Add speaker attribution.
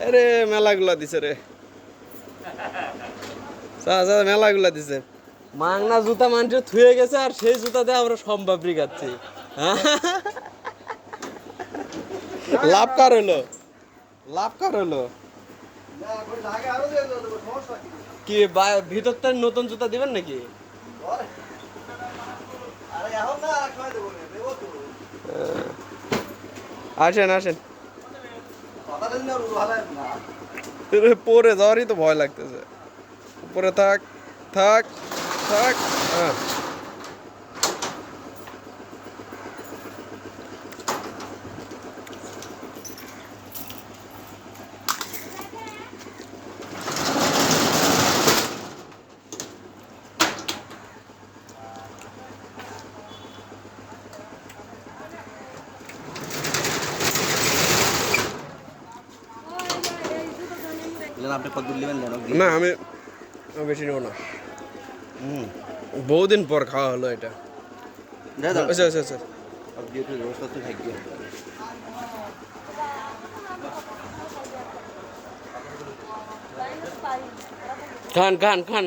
Speaker 1: আরে মেলাগুলা দিছে রে, মেলাগুলা দিছে। মাংনা জুতা মানুষ থুয়ে গেছে, আর সেই জুতা দিয়ে আমরা সম্ভাবরি খাচ্ছি। লাভ কার হলো, লাভ কার হলো? কি ভিতরটা নতুন জুতা দিবেন নাকি? আসেন আসেন, পরে যাওয়ারই তো ভয় লাগতেছে। উপরে থাক থাক থাক। হ্যাঁ
Speaker 2: আপনি কত দূর নেবেন?
Speaker 1: না আমি বেশি নেবো না। বহুদিন পর খাওয়া হলো এটা। আচ্ছা আচ্ছা আচ্ছা, খান খান খান।